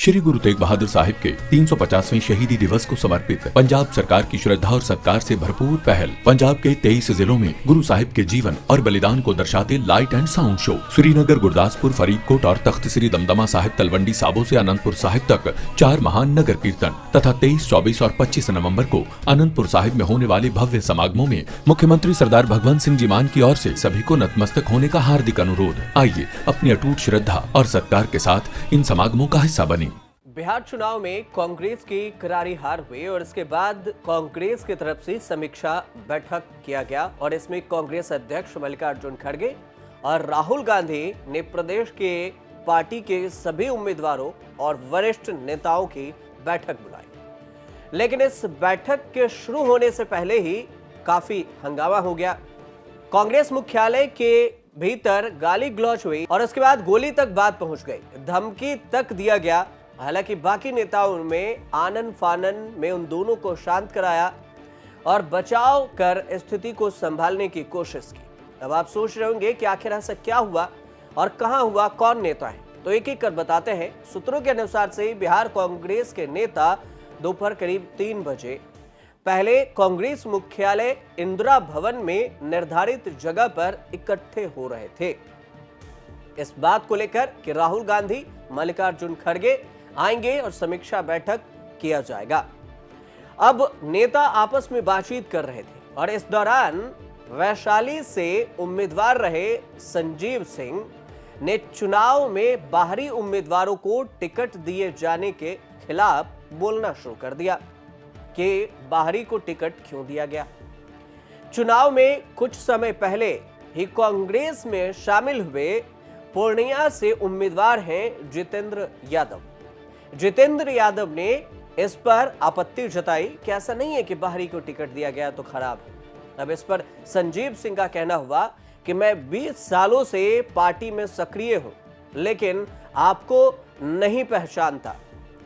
श्री गुरु तेग बहादुर साहिब के 350वें शहीदी दिवस को समर्पित पंजाब सरकार की श्रद्धा और सत्कार से भरपूर पहल। पंजाब के 23 जिलों में गुरु साहिब के जीवन और बलिदान को दर्शाते light and sound show Srinagar, Gurdaspur, Faridkot और तख्त श्री दमदमा साहिब, तलवंडी साबो से अनंतपुर साहिब तक 4 महान नगर कीर्तन तथा 23, 24 और 25 नवम्बर को अनंतपुर साहिब में होने वाले भव्य समागमों में मुख्यमंत्री सरदार भगवंत सिंह जी मान की ओर से सभी को नतमस्तक होने का हार्दिक अनुरोध। आइए अपनी अटूट श्रद्धा और सत्कार के साथ इन समागमों का हिस्सा बने। बिहार चुनाव में कांग्रेस की करारी हार हुई और इसके बाद कांग्रेस की तरफ से समीक्षा बैठक किया गया और इसमें कांग्रेस अध्यक्ष मल्लिकार्जुन खड़गे और राहुल गांधी ने प्रदेश के पार्टी के सभी उम्मीदवारों और वरिष्ठ नेताओं की बैठक बुलाई। लेकिन इस बैठक के शुरू होने से पहले ही काफी हंगामा हो गया। कांग्रेस मुख्यालय के भीतर गाली गलौज हुई और उसके बाद गोली तक बात पहुंच गई, धमकी तक दिया गया। हालांकि बाकी नेताओं में आनन फानन में उन दोनों को शांत कराया और बचाव कर स्थिति को संभालने की कोशिश की। अब आप सोच रहे होंगे कि आखिर ऐसा क्या हुआ और कहां हुआ, कौन नेता है, तो एक एक कर बताते हैं। सूत्रों के अनुसार से बिहार कांग्रेस के नेता दोपहर करीब 3 बजे पहले कांग्रेस मुख्यालय इंदिरा भवन में निर्धारित जगह पर इकट्ठे हो रहे थे, इस बात को लेकर कि राहुल गांधी, मल्लिकार्जुन खड़गे आएंगे और समीक्षा बैठक किया जाएगा। अब नेता आपस में बातचीत कर रहे थे और इस दौरान वैशाली से उम्मीदवार रहे संजीव सिंह ने चुनाव में बाहरी उम्मीदवारों को टिकट दिए जाने के खिलाफ बोलना शुरू कर दिया कि बाहरी को टिकट क्यों दिया गया। चुनाव में कुछ समय पहले ही कांग्रेस में शामिल हुए पूर्णिया से उम्मीदवार हैं जितेंद्र यादव। जितेंद्र यादव ने इस पर आपत्ति जताई कि ऐसा नहीं है कि बाहरी को टिकट दिया गया तो खराब है। अब इस पर संजीव सिंह का कहना हुआ कि मैं 20 सालों से पार्टी में सक्रिय हूं, लेकिन आपको नहीं पहचानता,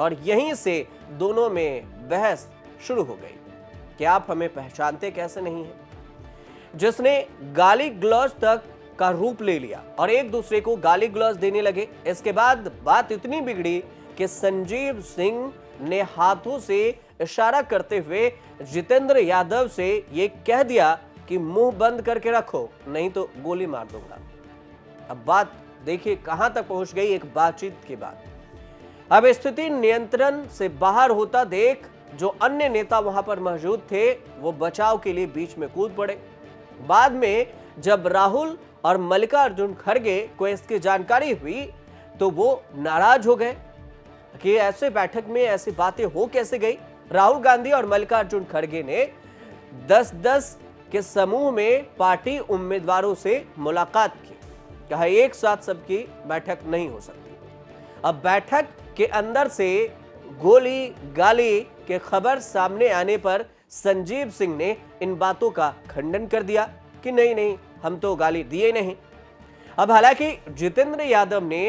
और यहीं से दोनों में बहस शुरू हो गई कि आप हमें पहचानते कैसे नहीं हैं, जिसने गाली गलौज तक का रूप ले लिया और एक दूसरे को गाली गलौज देने लगे। इसके बाद बात इतनी बिगड़ी कि संजीव सिंह ने हाथों से इशारा करते हुए जितेंद्र यादव से यह कह दिया कि मुंह बंद करके रखो, नहीं तो गोली मार दूंगा। अब बात देखिए कहां तक पहुंच गई एक बातचीत के बाद। अब स्थिति नियंत्रण से बाहर होता देख जो अन्य नेता वहां पर मौजूद थे वो बचाव के लिए बीच में कूद पड़े। बाद में जब राहुल और मल्लिकार्जुन खड़गे को इसकी जानकारी हुई तो वो नाराज हो गए कि ऐसे बैठक में ऐसी बातें हो कैसे गई। राहुल गांधी और मल्लिकार्जुन खड़गे ने 10-10 के समूह में पार्टी उम्मीदवारों से मुलाकात की, कहा एक साथ सबकी बैठक नहीं हो सकती। अब बैठक के अंदर से गोली गाली के खबर सामने आने पर संजीव सिंह ने इन बातों का खंडन कर दिया कि नहीं, हम तो गाली दिए नहीं। अब हालांकि जितेंद्र यादव ने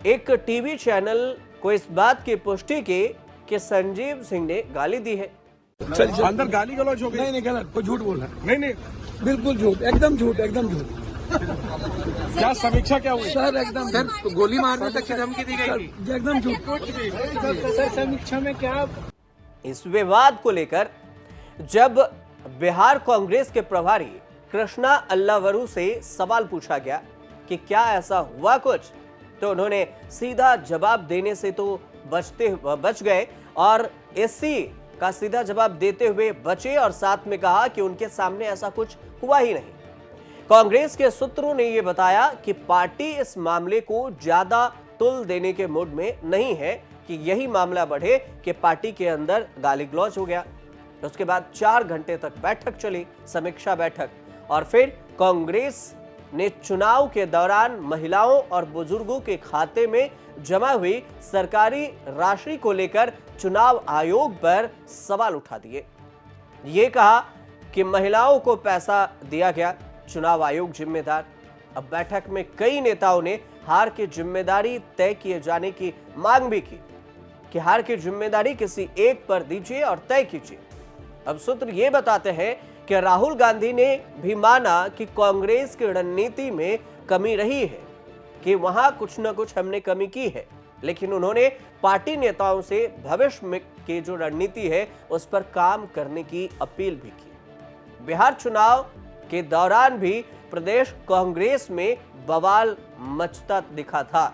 एक टीवी चैनल को इस बात की पुष्टि की कि संजीव सिंह ने गाली दी है। अंदर गाली गलौज हो गई? नहीं, गलत, कोई झूठ बोल रहा है। नहीं, बिल्कुल झूठ, एकदम झूठ। क्या समीक्षा क्या हुई सर? एकदम सर, तो गोली मारने तक की धमकी दी गई, एकदम झूठ। सर समीक्षा में क्या? इस विवाद को लेकर जब बिहार कांग्रेस के प्रभारी कृष्णा अल्लावरू से सवाल पूछा गया कि क्या ऐसा हुआ कुछ, तो उन्होंने सीधा जवाब देने से तो बच गए और एससी का सीधा जवाब देते हुए बचे और साथ में कहा कि उनके सामने ऐसा कुछ हुआ ही नहीं। कांग्रेस के सूत्रों ने यह बताया कि पार्टी इस मामले को ज्यादा तुल देने के मूड में नहीं है कि यही मामला बढ़े कि पार्टी के अंदर गाली गलौज हो गया। उसके बाद 4 घंटे तक बैठक चली, समीक्षा बैठक, और फिर कांग्रेस ने चुनाव के दौरान महिलाओं और बुजुर्गों के खाते में जमा हुई सरकारी राशि को लेकर चुनाव आयोग पर सवाल उठा दिए। ये कहा कि महिलाओं को पैसा दिया गया, चुनाव आयोग जिम्मेदार। अब बैठक में कई नेताओं ने हार की जिम्मेदारी तय किए जाने की मांग भी की कि हार की जिम्मेदारी किसी एक पर दीजिए और तय कीजिए। अब सूत्र ये बताते हैं कि राहुल गांधी ने भी माना कि कांग्रेस की रणनीति में कमी रही है, कि वहां कुछ न कुछ हमने कमी की है, लेकिन उन्होंने पार्टी नेताओं से भविष्य में की जो रणनीति है उस पर काम करने की अपील भी की। बिहार चुनाव के दौरान भी प्रदेश कांग्रेस में बवाल मचता दिखा था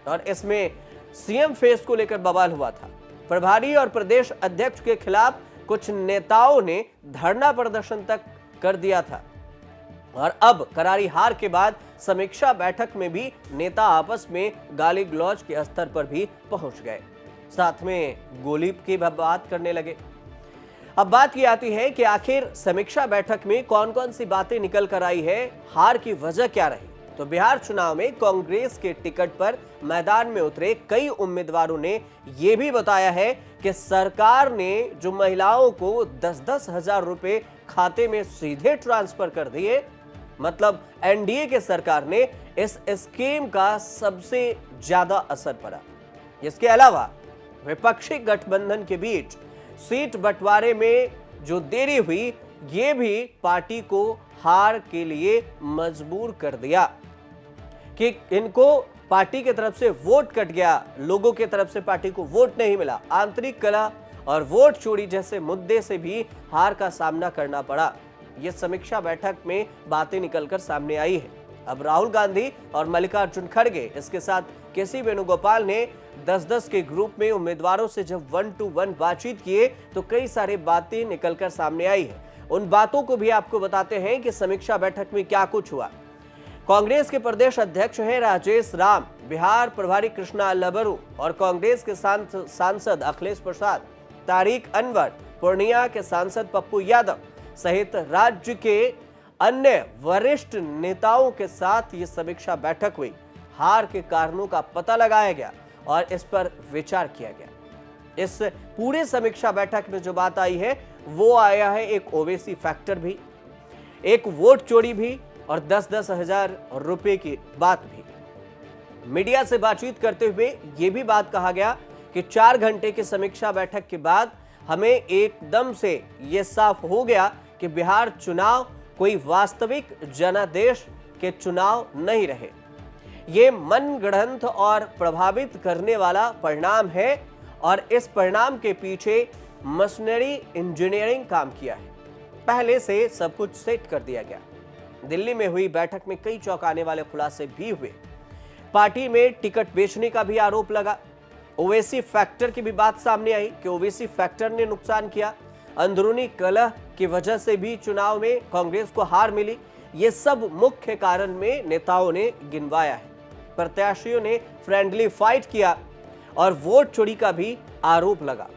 और इसमें सीएम फेस को लेकर बवाल हुआ था। प्रभारी और प्रदेश अध्यक्ष के खिलाफ कुछ नेताओं ने धरना प्रदर्शन तक कर दिया था और अब करारी हार के बाद समीक्षा बैठक में भी नेता आपस में गाली गलौज के स्तर पर भी पहुंच गए, साथ में गोली की बात करने लगे। अब बात ये आती है कि आखिर समीक्षा बैठक में कौन कौन सी बातें निकल कर आई है, हार की वजह क्या रही। तो बिहार चुनाव में कांग्रेस के टिकट पर मैदान में उतरे कई उम्मीदवारों ने यह भी बताया है कि सरकार ने जो महिलाओं को 10-10 हजार रुपए खाते में सीधे ट्रांसफर कर दिए, मतलब एनडीए के सरकार ने इस स्कीम का सबसे ज्यादा असर पड़ा। इसके अलावा विपक्षी गठबंधन के बीच सीट बंटवारे में जो देरी हुई, ये भी पार्टी को हार के लिए मजबूर कर दिया कि इनको पार्टी की तरफ से वोट कट गया, लोगों की तरफ से पार्टी को वोट नहीं मिला। आंतरिक कलह और वोट चोरी जैसे मुद्दे से भी हार का सामना करना पड़ा। यह समीक्षा बैठक में बातें निकलकर सामने आई है। अब राहुल गांधी और मल्लिकार्जुन खड़गे, इसके साथ केसी वेणुगोपाल ने 10-10 के ग्रुप में उम्मीदवारों से जब 1-to-1 बातचीत किए तो कई सारी बातें निकलकर सामने आई है। उन बातों को भी आपको बताते हैं कि समीक्षा बैठक में क्या कुछ हुआ। कांग्रेस के प्रदेश अध्यक्ष हैं राजेश राम, बिहार प्रभारी कृष्णा लबरू और कांग्रेस के सांसद अखिलेश प्रसाद, तारिक अनवर, पूर्णिया के सांसद पप्पू यादव सहित राज्य के अन्य वरिष्ठ नेताओं के साथ ये समीक्षा बैठक हुई। हार के कारणों का पता लगाया गया और इस पर विचार किया गया। इस पूरे समीक्षा बैठक में जो बात आई है वो आया है एक ओवैसी फैक्टर भी, एक वोट चोरी भी और 10-10 हजार रुपए की बात भी। मीडिया से बातचीत करते हुए यह भी बात कहा गया कि 4 घंटे की समीक्षा बैठक के बाद हमें एकदम से यह साफ हो गया कि बिहार चुनाव कोई वास्तविक जनादेश के चुनाव नहीं रहे। ये मनगढ़ंत और प्रभावित करने वाला परिणाम है और इस परिणाम के पीछे मशीनरी इंजीनियरिंग काम किया है। पहले से सब कुछ सेट कर दिया गया। दिल्ली में हुई बैठक में कई चौंकाने वाले खुलासे भी हुए। पार्टी में टिकट बेचने का भी आरोप लगा। ओवैसी फैक्टर की भी बात सामने आई कि ओवैसी फैक्टर ने नुकसान किया। अंदरूनी कलह की वजह से भी चुनाव में कांग्रेस को हार मिली। ये सब मुख्य कारण में नेताओं ने गिनवाया है। प्रत्याशियों ने फ्रेंडली फाइट किया और वोट चोरी का भी आरोप लगा।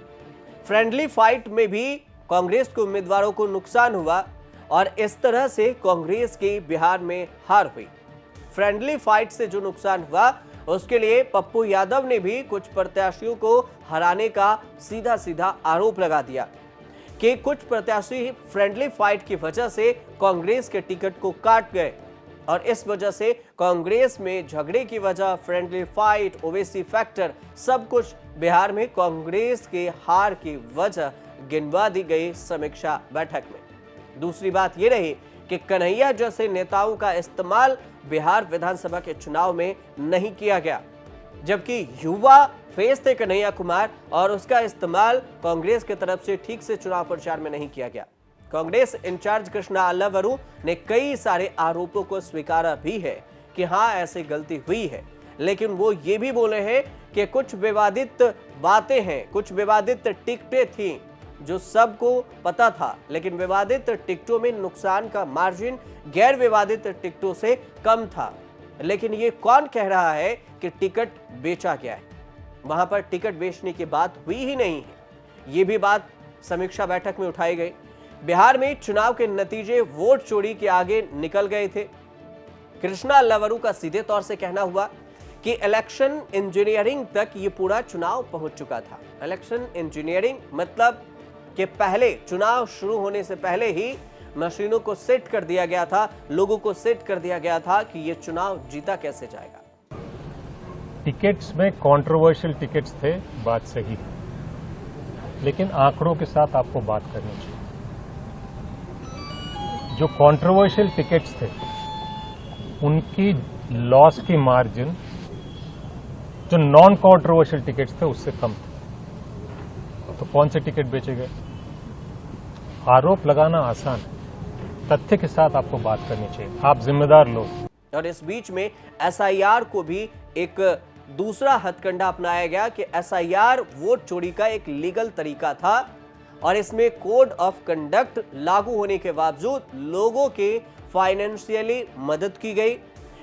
फ्रेंडली फाइट में भी कांग्रेस के उम्मीदवारों को नुकसान हुआ और इस तरह से कांग्रेस की बिहार में हार हुई। फ्रेंडली फाइट से जो नुकसान हुआ उसके लिए पप्पू यादव ने भी कुछ प्रत्याशियों को हराने का सीधा सीधा आरोप लगा दिया कि कुछ प्रत्याशी फ्रेंडली फाइट की वजह से कांग्रेस के टिकट को काट गए और इस वजह से कांग्रेस में झगड़े की वजह, फ्रेंडली फाइट, ओवैसी फैक्टर, सब कुछ बिहार में कांग्रेस के हार की वजह गिनवा दी गई समीक्षा बैठक में। दूसरी बात यह रही कि कन्हैया जैसे नेताओं का इस्तेमाल बिहार विधानसभा के चुनाव में नहीं किया गया, जबकि युवा फेस थे कन्हैया कुमार और उसका इस्तेमाल कांग्रेस की तरफ से ठीक से चुनाव प्रचार में नहीं किया गया। कांग्रेस इंचार्ज कृष्णा लबरू ने कई सारे आरोपों को स्वीकारा भी है कि हाँ ऐसी गलती हुई है, लेकिन वो ये भी बोले हैं कि कुछ विवादित बातें हैं, कुछ विवादित टिकटें थी जो सबको पता था, लेकिन विवादित टिकटों में नुकसान का मार्जिन गैर विवादित टिकटों से कम था। लेकिन ये कौन कह रहा है कि टिकट बेचा गया है? वहां पर टिकट बेचने की बात हुई ही नहीं है। ये भी बात समीक्षा बैठक में उठाई गई। बिहार में चुनाव के नतीजे वोट चोरी के आगे निकल गए थे। कृष्णा लबरू का सीधे तौर से कहना हुआ कि इलेक्शन इंजीनियरिंग तक ये पूरा चुनाव पहुंच चुका था। इलेक्शन इंजीनियरिंग मतलब कि पहले चुनाव शुरू होने से पहले ही मशीनों को सेट कर दिया गया था, लोगों को सेट कर दिया गया था कि ये चुनाव जीता कैसे जाएगा। टिकट्स में कंट्रोवर्शियल टिकट्स थे, बात सही है, लेकिन आंकड़ों के साथ आपको बात करनी चाहिए। जो कंट्रोवर्शियल टिकट्स थे उनकी लॉस की मार्जिन जो नॉन कंट्रोवर्शियल टिकट्स थे उससे कम थे। तो कौन से टिकट बेचे गए? आरोप लगाना आसान है, तथ्य के साथ आपको बात करनी चाहिए, आप जिम्मेदार लोग। और इस बीच में एसआईआर को भी एक दूसरा हथकंडा अपनाया गया कि एसआईआर वोट चोरी का एक लीगल तरीका था और इसमें कोड ऑफ कंडक्ट लागू होने के बावजूद लोगों के फाइनेंशियली मदद की गई,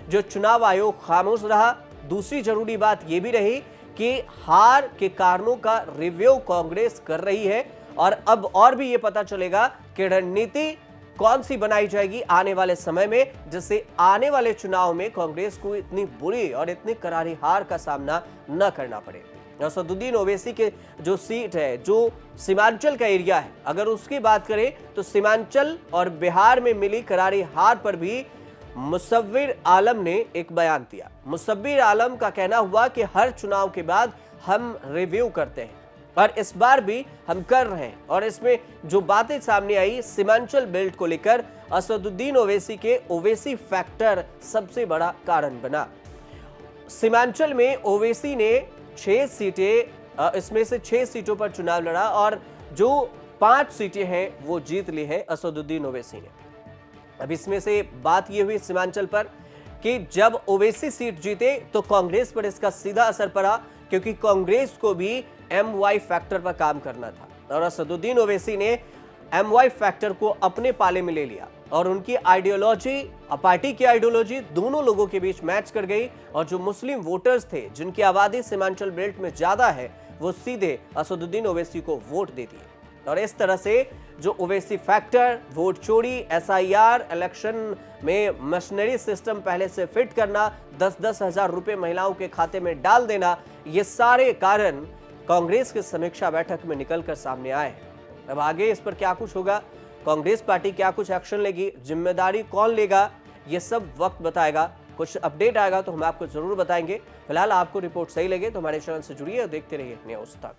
जो चुनाव आयोग खामोश रहा। दूसरी जरूरी बात यह भी रही कि हार के कारणों का रिव्यू कांग्रेस कर रही है और अब और भी यह पता चलेगा कि रणनीति कौन सी बनाई जाएगी आने वाले समय में, जिससे आने वाले चुनाव में कांग्रेस को इतनी बुरी और इतनी करारी हार का सामना न करना पड़े। असदुद्दीन ओवैसी के जो सीट है, जो सीमांचल का एरिया है, अगर उसकी बात करें तो सीमांचल और बिहार में मिली करारी हार पर भी मुसव्विर आलम ने एक बयान दिया। मुसव्विर आलम का कहना हुआ कि हर चुनाव के बाद हम रिव्यू करते हैं और इस बार भी हम कर रहे हैं। और इसमें जो बातें सामने आई सीमांचल बेल्ट को लेकर, असदुद्दीन ओवैसी के ओवैसी फैक्टर सबसे बड़ा कारण बना। सीमांचल में ओवैसी ने 6 सीटें, इसमें से 6 सीटों पर चुनाव लड़ा और जो 5 सीटें हैं वो जीत ली है असदुद्दीन ओवैसी ने। अब इसमें से बात यह हुई सीमांचल पर कि जब ओवैसी सीट जीते तो कांग्रेस पर इसका सीधा असर पड़ा, क्योंकि कांग्रेस को भी MY फैक्टर पर काम करना था और असदुद्दीन ओवैसी ने MY फैक्टर को अपने पाले में ले लिया और उनकी आइडियोलॉजी, पार्टी की आइडियोलॉजी दोनों लोगों के बीच मैच कर गई और जो मुस्लिम वोटर्स थे जिनकी आबादी सीमांचल बेल्ट में ज्यादा है वो सीधे असदुद्दीन ओवैसी को वोट दे दिए। और इस तरह से जो ओवैसी फैक्टर, वोट चोरी, SIR, इलेक्शन में मशीनरी सिस्टम पहले से फिट करना, 10-10 हजार रुपए महिलाओं के खाते में डाल देना, ये सारे कारण कांग्रेस की समीक्षा बैठक में निकलकर सामने आए हैं। अब आगे इस पर क्या कुछ होगा, कांग्रेस पार्टी क्या कुछ एक्शन लेगी, जिम्मेदारी कौन लेगा, ये सब वक्त बताएगा। कुछ अपडेट आएगा तो हम आपको जरूर बताएंगे। फिलहाल आपको रिपोर्ट सही लगे तो हमारे चैनल से जुड़िए और देखते रहिए न्यूज़ तक।